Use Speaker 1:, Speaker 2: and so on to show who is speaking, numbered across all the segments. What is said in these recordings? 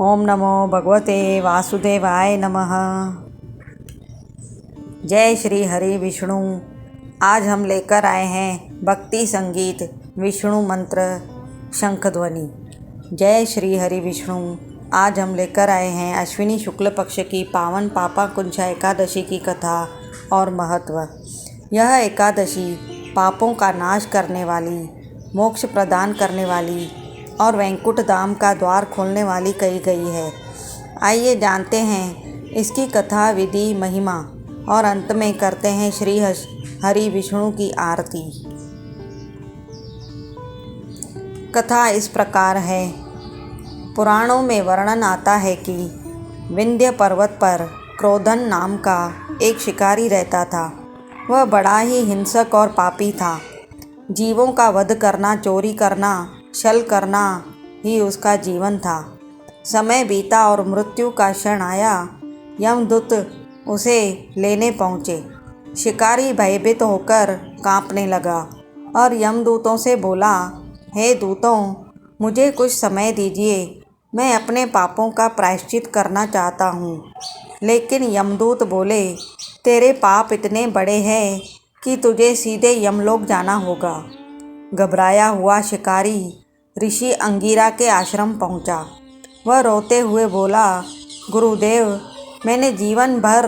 Speaker 1: ओम नमो भगवते वासुदेवाय नमः। जय श्री हरि विष्णु। आज हम लेकर आए हैं भक्ति संगीत विष्णु मंत्र शंख ध्वनि। जय श्री हरि विष्णु। आज हम लेकर आए हैं अश्विनी शुक्ल पक्ष की पावन पापाकुंजा एकादशी की कथा और महत्व। यह एकादशी पापों का नाश करने वाली, मोक्ष प्रदान करने वाली और वैकुंठ धाम का द्वार खोलने वाली कही गई है। आइए जानते हैं इसकी कथा, विधि, महिमा और अंत में करते हैं श्री हरि विष्णु की आरती। कथा इस प्रकार है। पुराणों में वर्णन आता है कि विंध्य पर्वत पर क्रोधन नाम का एक शिकारी रहता था। वह बड़ा ही हिंसक और पापी था। जीवों का वध करना, चोरी करना, छल करना ही उसका जीवन था। समय बीता और मृत्यु का क्षण आया। यमदूत उसे लेने पहुँचे। शिकारी भयभीत होकर कांपने लगा और यमदूतों से बोला, हे दूतों, मुझे कुछ समय दीजिए, मैं अपने पापों का प्रायश्चित करना चाहता हूँ। लेकिन यमदूत बोले, तेरे पाप इतने बड़े हैं कि तुझे सीधे यमलोक जाना होगा। घबराया हुआ शिकारी ऋषि अंगिरा के आश्रम पहुंचा। वह रोते हुए बोला, गुरुदेव, मैंने जीवन भर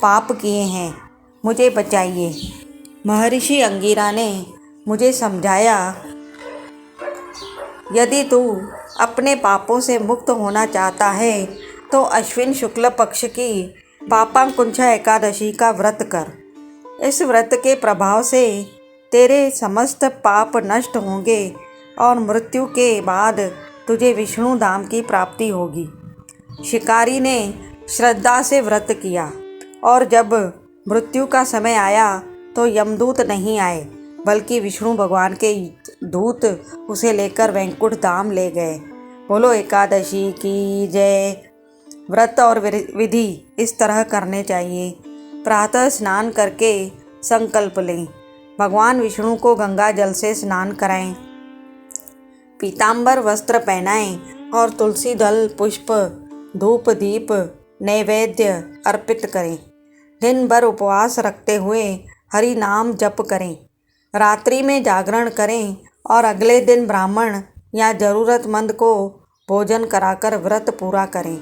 Speaker 1: पाप किए हैं, मुझे बचाइए। महर्षि अंगिरा ने मुझे समझाया, यदि तू अपने पापों से मुक्त होना चाहता है तो अश्विन शुक्ल पक्ष की पापाकुंजा एकादशी का व्रत कर। इस व्रत के प्रभाव से तेरे समस्त पाप नष्ट होंगे और मृत्यु के बाद तुझे विष्णु धाम की प्राप्ति होगी। शिकारी ने श्रद्धा से व्रत किया और जब मृत्यु का समय आया तो यमदूत नहीं आए, बल्कि विष्णु भगवान के दूत उसे लेकर वैकुंठ धाम ले गए। बोलो एकादशी की जय। व्रत और विधि इस तरह करने चाहिए। प्रातः स्नान करके संकल्प लें। भगवान विष्णु को गंगा जल से स्नान कराएं। पीतांबर वस्त्र पहनाएं और तुलसी दल, पुष्प, धूप, दीप, नैवेद्य अर्पित करें। दिन भर उपवास रखते हुए हरि नाम जप करें। रात्रि में जागरण करें और अगले दिन ब्राह्मण या जरूरतमंद को भोजन कराकर व्रत पूरा करें।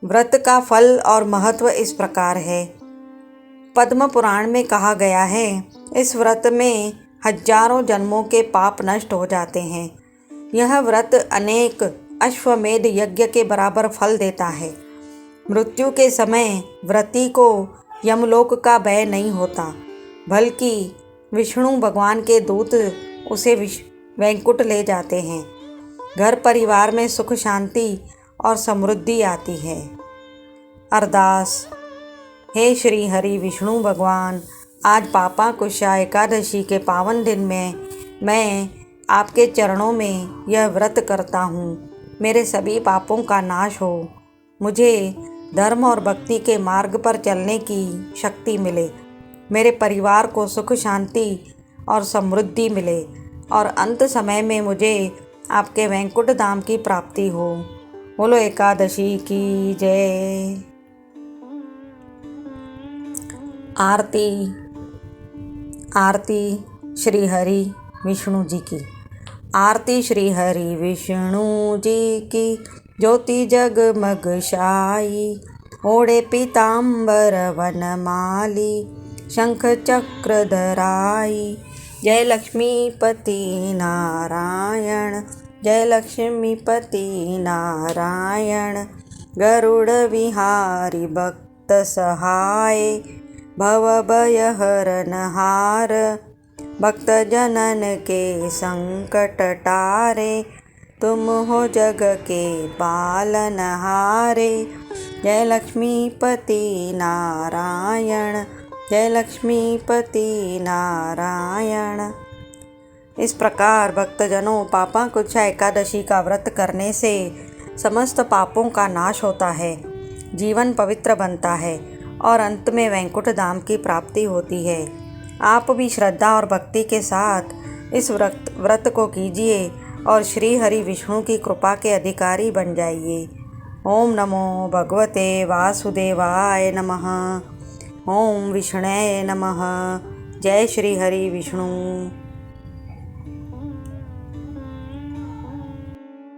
Speaker 1: व्रत का फल और महत्व इस प्रकार है। पद्म पुराण में कहा गया है, इस व्रत में हजारों जन्मों के पाप नष्ट हो जाते हैं। यह व्रत अनेक अश्वमेध यज्ञ के बराबर फल देता है। मृत्यु के समय व्रती को यमलोक का भय नहीं होता, बल्कि विष्णु भगवान के दूत उसे वैकुंठ ले जाते हैं। घर परिवार में सुख, शांति और समृद्धि आती है। अरदास। हे श्री हरि विष्णु भगवान, आज पापाकुंजा एकादशी के पावन दिन में मैं आपके चरणों में यह व्रत करता हूँ। मेरे सभी पापों का नाश हो। मुझे धर्म और भक्ति के मार्ग पर चलने की शक्ति मिले। मेरे परिवार को सुख, शांति और समृद्धि मिले और अंत समय में मुझे आपके वैकुंठ धाम की प्राप्ति हो। बोलो एकादशी की जय। आरती। आरती श्री हरि विष्णु जी की। आरती श्री हरि विष्णु जी की। ज्योति जगमग छाई, ओढ़े पीतांबर वनमाली, शंख चक्र धराई। जय लक्ष्मीपति नारायण, जय लक्ष्मीपति नारायण। गरुड़ विहारी भक्त सहाय, भव भय हरन हार। भक्त जनन के संकट टारे, तुम हो जग के पालन हारे। जय लक्ष्मीपति नारायण, जय लक्ष्मीपति नारायण। इस प्रकार भक्तजनों, पापाकुंजा एकादशी का व्रत करने से समस्त पापों का नाश होता है, जीवन पवित्र बनता है और अंत में वैकुंठ धाम की प्राप्ति होती है। आप भी श्रद्धा और भक्ति के साथ इस व्रत को कीजिए और श्री हरि विष्णु की कृपा के अधिकारी बन जाइए। ओम नमो भगवते वासुदेवाय नमः। ओम विष्णवे नमः। जय श्री हरि विष्णु।